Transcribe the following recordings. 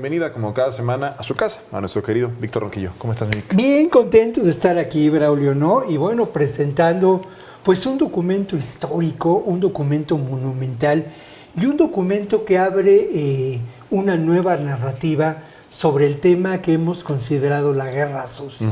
bienvenida como cada semana a su casa, a nuestro querido Víctor Ronquillo. ¿Cómo estás, Víctor? Bien contento de estar aquí, Braulio, ¿no? Y bueno, presentando pues un documento histórico, un documento monumental y un documento que abre una nueva narrativa sobre el tema que hemos considerado la guerra sucia.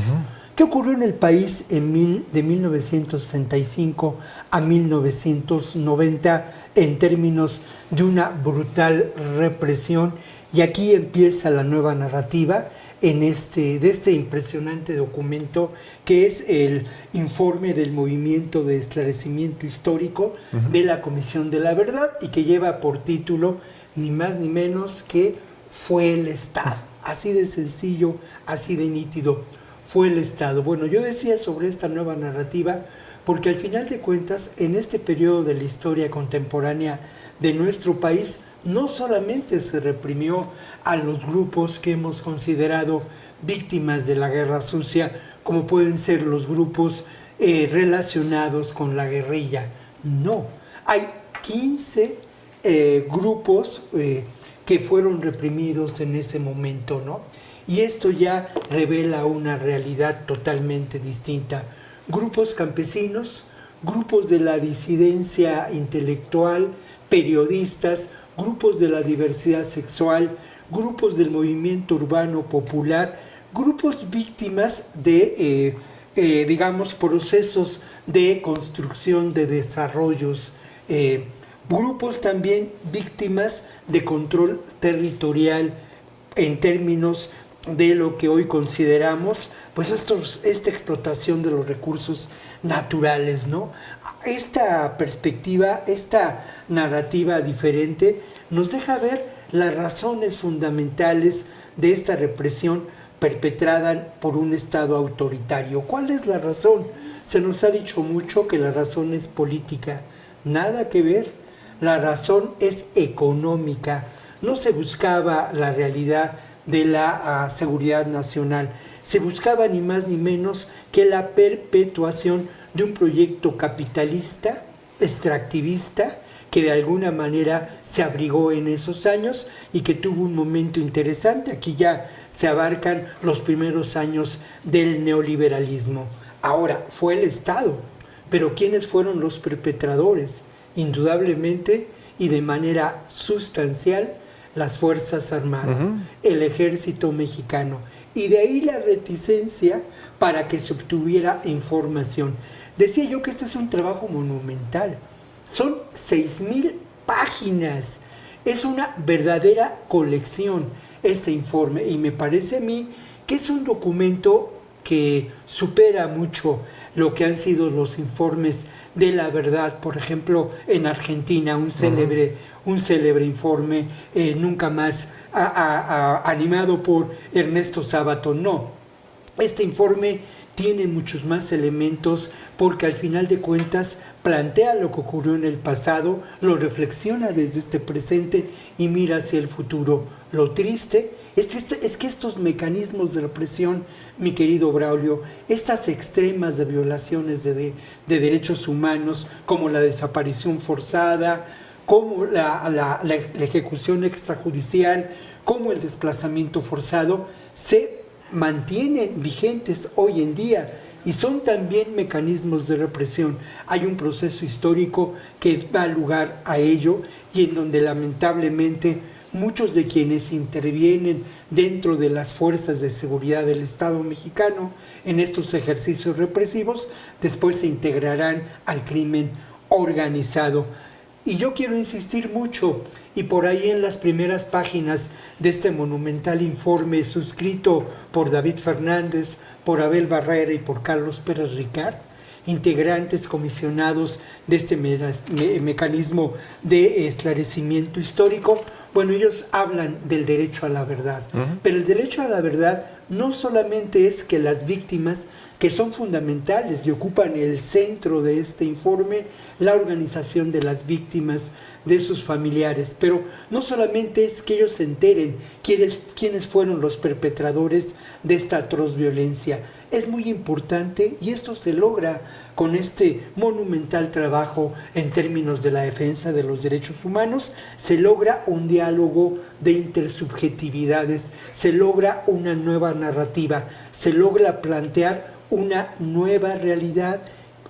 ¿Qué ocurrió en el país de 1965 a 1990 en términos de una brutal represión? Y aquí empieza la nueva narrativa de este impresionante documento que es el informe del Movimiento de Esclarecimiento Histórico de la Comisión de la Verdad y que lleva por título ni más ni menos que Fue el Estado. Así de sencillo, así de nítido. Fue el Estado. Bueno, yo decía sobre esta nueva narrativa porque al final de cuentas, en este periodo de la historia contemporánea de nuestro país, no solamente se reprimió a los grupos que hemos considerado víctimas de la guerra sucia, como pueden ser los grupos relacionados con la guerrilla. No, hay 15 grupos que fueron reprimidos en ese momento, ¿no? Y esto ya revela una realidad totalmente distinta. Grupos campesinos, grupos de la disidencia intelectual, periodistas, grupos de la diversidad sexual, grupos del movimiento urbano popular, grupos víctimas de, digamos, procesos de construcción de desarrollos, grupos también víctimas de control territorial en términos de lo que hoy consideramos pues esta explotación de los recursos naturales, ¿no? Esta perspectiva, esta narrativa diferente nos deja ver las razones fundamentales de esta represión perpetrada por un Estado autoritario. ¿Cuál es la razón? Se nos ha dicho mucho que la razón es política. Nada que ver. La razón es económica. No se buscaba la realidad de la seguridad nacional. Se buscaba ni más ni menos que la perpetuación de un proyecto capitalista, extractivista, que de alguna manera se abrigó en esos años y que tuvo un momento interesante. Aquí ya se abarcan los primeros años del neoliberalismo. Ahora, fue el Estado, pero ¿quiénes fueron los perpetradores? Indudablemente y de manera sustancial, las Fuerzas Armadas, el Ejército Mexicano. Y de ahí la reticencia para que se obtuviera información. Decía yo que este es un trabajo monumental. Son 6,000 páginas. Es una verdadera colección este informe. Y me parece a mí que es un documento que supera mucho lo que han sido los informes de la verdad. Por ejemplo, en Argentina, un célebre informe, Nunca Más, animado por Ernesto Sábato. No, este informe tiene muchos más elementos porque al final de cuentas plantea lo que ocurrió en el pasado, lo reflexiona desde este presente y mira hacia el futuro. Lo triste es que estos mecanismos de represión, mi querido Braulio, estas extremas de violaciones de derechos humanos, como la desaparición forzada, como la ejecución extrajudicial, como el desplazamiento forzado, se mantienen vigentes hoy en día y son también mecanismos de represión. Hay un proceso histórico que da lugar a ello y en donde lamentablemente muchos de quienes intervienen dentro de las fuerzas de seguridad del Estado mexicano en estos ejercicios represivos después se integrarán al crimen organizado. Y yo quiero insistir mucho, y por ahí en las primeras páginas de este monumental informe suscrito por David Fernández, por Abel Barrera y por Carlos Pérez Ricard, integrantes comisionados de este mecanismo de esclarecimiento histórico, bueno, ellos hablan del derecho a la verdad, pero el derecho a la verdad no solamente es que las víctimas, que son fundamentales y ocupan el centro de este informe, la organización de las víctimas, de sus familiares, pero no solamente es que ellos se enteren quiénes fueron los perpetradores de esta atroz violencia. Es muy importante, y esto se logra con este monumental trabajo en términos de la defensa de los derechos humanos, se logra un diálogo de intersubjetividades, se logra una nueva narrativa, se logra plantear una nueva realidad,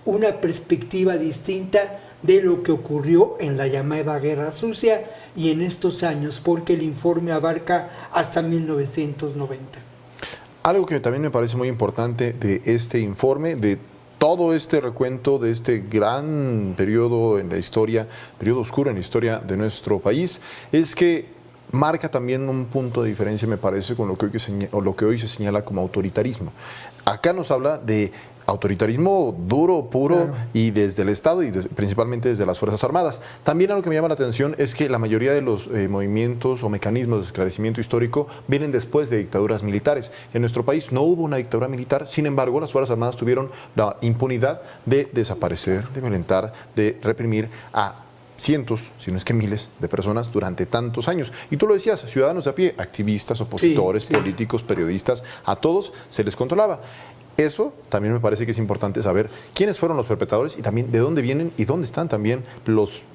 una perspectiva distinta de lo que ocurrió en la llamada Guerra Sucia y en estos años, porque el informe abarca hasta 1990. Algo que también me parece muy importante de este informe, de todo este recuento de este gran periodo en la historia, periodo oscuro en la historia de nuestro país, es que marca también un punto de diferencia, me parece, con lo que hoy se señala como autoritarismo. Acá nos habla de autoritarismo duro, puro, claro, y desde el Estado y principalmente desde las Fuerzas Armadas. También algo que me llama la atención es que la mayoría de los movimientos o mecanismos de esclarecimiento histórico vienen después de dictaduras militares. En nuestro país no hubo una dictadura militar, sin embargo, las Fuerzas Armadas tuvieron la impunidad de desaparecer, de violentar, de reprimir a cientos, si no es que miles, de personas durante tantos años. Y tú lo decías, ciudadanos de a pie, activistas, opositores, sí, políticos, periodistas, a todos se les controlaba. Eso también me parece que es importante saber quiénes fueron los perpetradores y también de dónde vienen y dónde están también los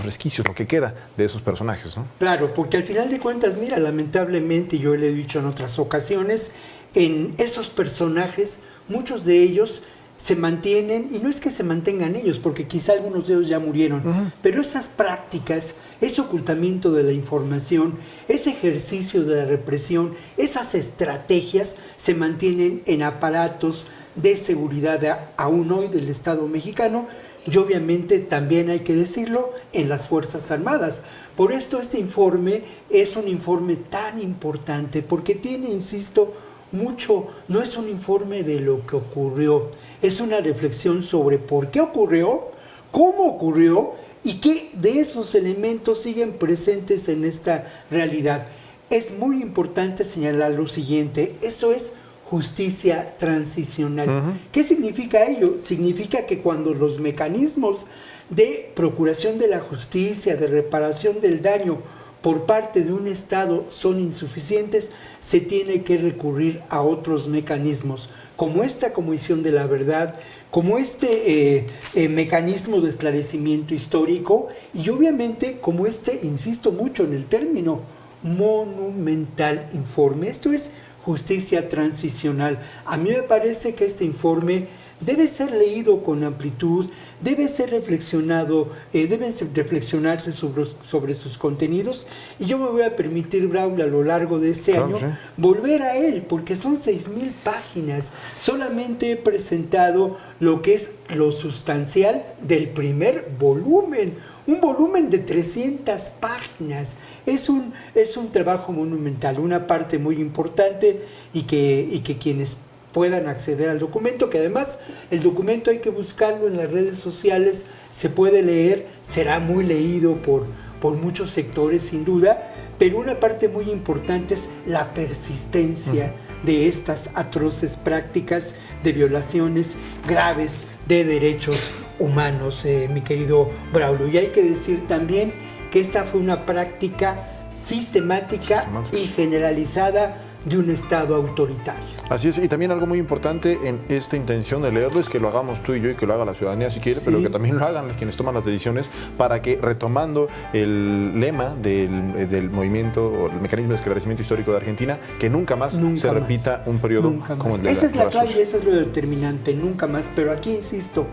resquicios, lo que queda de esos personajes, ¿no? Claro, porque al final de cuentas, mira, lamentablemente, yo le he dicho en otras ocasiones, en esos personajes, muchos de ellos se mantienen, y no es que se mantengan ellos, porque quizá algunos de ellos ya murieron, pero esas prácticas, ese ocultamiento de la información, ese ejercicio de la represión, esas estrategias se mantienen en aparatos de seguridad aún hoy del Estado mexicano, y obviamente también hay que decirlo en las Fuerzas Armadas. Por esto este informe es un informe tan importante, porque tiene, insisto, mucho, no es un informe de lo que ocurrió, es una reflexión sobre por qué ocurrió, cómo ocurrió y qué de esos elementos siguen presentes en esta realidad. Es muy importante señalar lo siguiente, esto es justicia transicional. ¿Qué significa ello? Significa que cuando los mecanismos de procuración de la justicia, de reparación del daño por parte de un Estado son insuficientes, se tiene que recurrir a otros mecanismos, como esta Comisión de la Verdad, como este mecanismo de esclarecimiento histórico y obviamente como este, insisto mucho en el término, monumental informe. Esto es justicia transicional. A mí me parece que este informe debe ser leído con amplitud, debe ser reflexionado, deben reflexionarse sobre sus contenidos y yo me voy a permitir, Braulio, a lo largo de este año, sí, volver a él, porque son 6,000 páginas. Solamente he presentado lo que es lo sustancial del primer volumen, un volumen de 300 páginas. Es un trabajo monumental, una parte muy importante y que quienes puedan acceder al documento, que además el documento hay que buscarlo en las redes sociales, se puede leer, será muy leído por muchos sectores sin duda, pero una parte muy importante es la persistencia de estas atroces prácticas de violaciones graves de derechos humanos, mi querido Braulio. Y hay que decir también que esta fue una práctica sistemática y generalizada de un Estado autoritario. Así es, y también algo muy importante en esta intención de leerlo es que lo hagamos tú y yo y que lo haga la ciudadanía si quiere, sí, pero que también lo hagan quienes toman las decisiones para que, retomando el lema del movimiento o el mecanismo de esclarecimiento histórico de Argentina, que nunca más se repita un periodo como el de esa es la clave y esa es lo determinante, nunca más. Pero aquí insisto,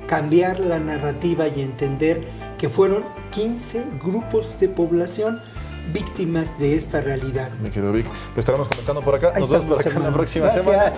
cambiar la narrativa y entender que fueron 15 grupos de población víctimas de esta realidad. Mi querido Vic, lo estaremos comentando por acá. Nos vemos por acá en la próxima semana.